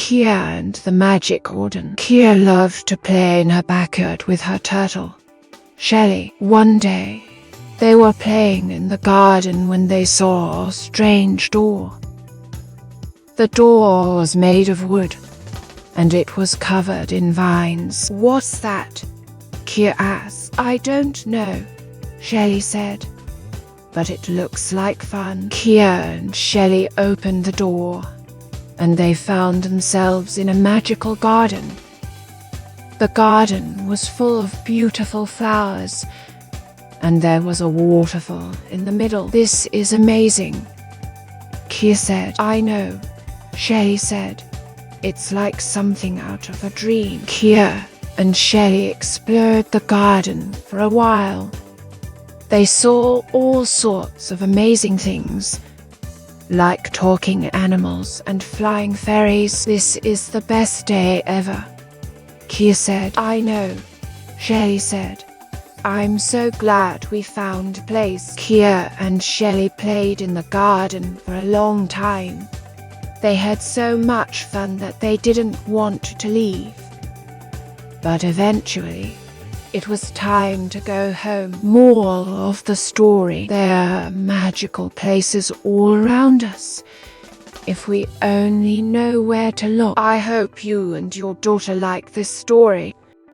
Keya and the Magic Garden. Keya loved to play in her backyard with her turtle, Shelly. One day, they were playing in the garden when they saw a strange door. The door was made of wood, and it was covered in vines. "What's that?" Keya asked. "I don't know," Shelly said, "but it looks like fun." Keya and Shelly opened the door, and they found themselves in a magical garden. The garden was full of beautiful flowers, and there was a waterfall in the middle. "This is amazing," Keya said. "I know," Shelly said. "It's like something out of a dream." Keya and Shelly explored the garden for a while. They saw all sorts of amazing things, like talking animals and flying fairies. "This is the best day ever," Keya said. "I know," Shelly said. "I'm so glad we found a place." Keya and Shelly played in the garden for a long time. They had so much fun that they didn't want to leave. But eventually, it was time to go home. Moral of the story: there are magical places all around us, if we only know where to look. I hope you and your daughter like this story.